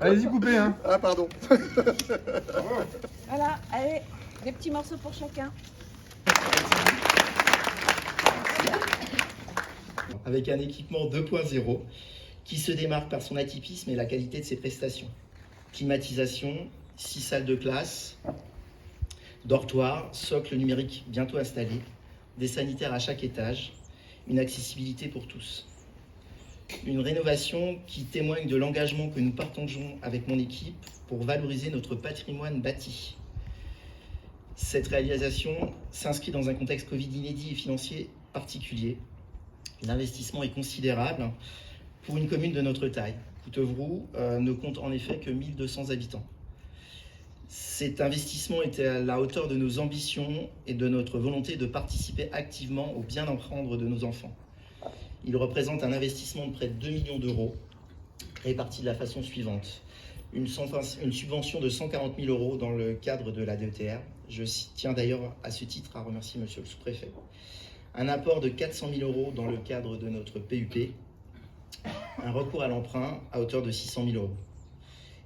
Allez-y, coupez, hein. Ah, pardon. Voilà, allez, des petits morceaux pour chacun. Avec un équipement 2.0 qui se démarque par son atypisme et la qualité de ses prestations. Climatisation, 6 salles de classe, dortoir, socle numérique bientôt installé, des sanitaires à chaque étage, une accessibilité pour tous. Une rénovation qui témoigne de l'engagement que nous partageons avec mon équipe pour valoriser notre patrimoine bâti. Cette réalisation s'inscrit dans un contexte Covid inédit et financier particulier. L'investissement est considérable pour une commune de notre taille. Coutevroux ne compte en effet que 1200 habitants. Cet investissement était à la hauteur de nos ambitions et de notre volonté de participer activement au bien apprendre de nos enfants. Il représente un investissement de près de 2 millions d'euros, réparti de la façon suivante. Une subvention de 140 000 euros dans le cadre de la DETR. Je tiens d'ailleurs à ce titre à remercier monsieur le sous-préfet. Un apport de 400 000 euros dans le cadre de notre PUP. Un recours à l'emprunt à hauteur de 600 000 euros.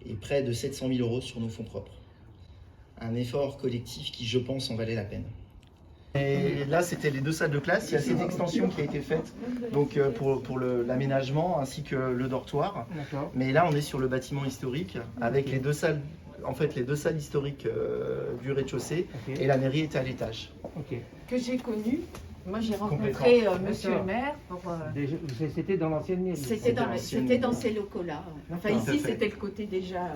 Et près de 700 000 euros sur nos fonds propres. Un effort collectif qui, je pense, en valait la peine. Et là, c'était les 2 salles de classe. Il y a cette extension qui a été faite donc, pour l'aménagement ainsi que le dortoir. Mais là, on est sur le bâtiment historique avec les 2 salles, en fait, les 2 salles historiques du rez-de-chaussée et la mairie était à l'étage. Que j'ai connu. Moi, j'ai rencontré monsieur le maire. C'était dans l'ancienne mairie. C'était dans ces locaux-là. Enfin, ici, c'était le côté déjà...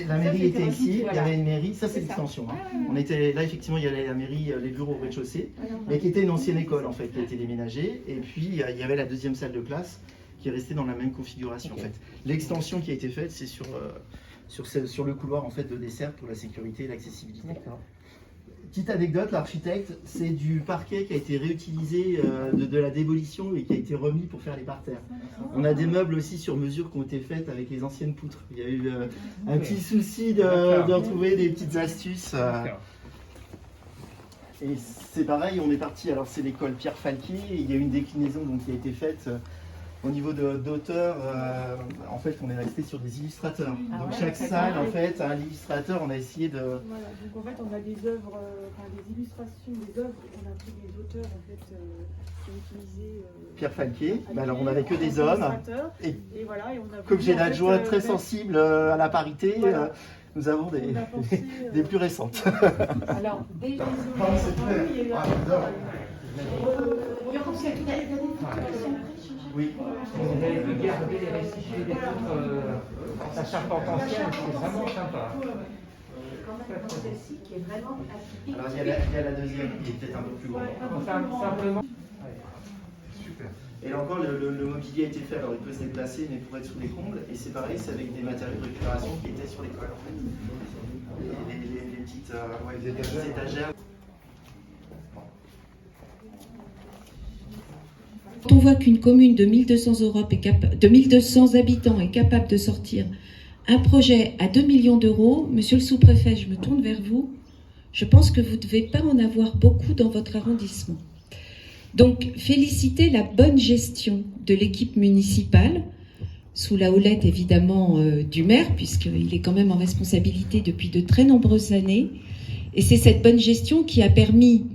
La mairie était ici, voilà. Il y avait une mairie, ça c'est l'extension. Hein. On était là, effectivement, il y avait la mairie, les bureaux au rez-de-chaussée, mais qui était une ancienne école en fait, qui a été déménagée. Et puis il y avait la 2e salle de classe qui est restée dans la même configuration en fait. L'extension qui a été faite, c'est sur le couloir en fait de dessert pour la sécurité et l'accessibilité. Petite anecdote, l'architecte, c'est du parquet qui a été réutilisé de la démolition et qui a été remis pour faire les parterres. On a des meubles aussi sur mesure qui ont été faits avec les anciennes poutres. Il y a eu un petit souci de retrouver des petites astuces. Et c'est pareil, on est parti, alors c'est l'école Pierre Falquier, il y a une déclinaison donc, qui a été faite au niveau d'auteur, en fait on est resté sur des illustrateurs. Donc chaque salle en fait a un illustrateur, on a essayé de... Voilà, donc en fait on a des œuvres, des illustrations, des œuvres, on a pris des auteurs en fait qui ont utilisé... Pierre Falquier, alors on n'avait que des hommes. Et voilà, et on a comme j'ai une adjointe très sensible à la parité, voilà. Nous avons des plus récentes. Alors, déjà, oui. Vous avez pu garder les restituer des sa charpente ancienne, c'est vraiment sympa. Celle-ci qui est vraiment atypique. Alors il y a la 2e qui est peut-être un peu plus grande. Simplement. Super. Et là encore, le mobilier a été fait, alors il peut se déplacer, mais pour être sous les combles. Et c'est pareil, c'est avec des matériaux de récupération qui étaient sur l'école en fait. Les petites étagères. Quand on voit qu'une commune de 1200 habitants est capable de sortir un projet à 2 millions d'euros, monsieur le sous-préfet, je me tourne vers vous, je pense que vous ne devez pas en avoir beaucoup dans votre arrondissement. Donc, féliciter la bonne gestion de l'équipe municipale, sous la houlette évidemment du maire, puisqu'il est quand même en responsabilité depuis de très nombreuses années. Et c'est cette bonne gestion qui a permis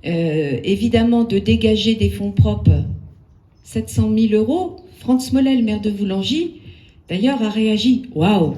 évidemment de dégager des fonds propres, 700 000 euros. Franz Mollet, le maire de Voulangy, d'ailleurs a réagi. Waouh!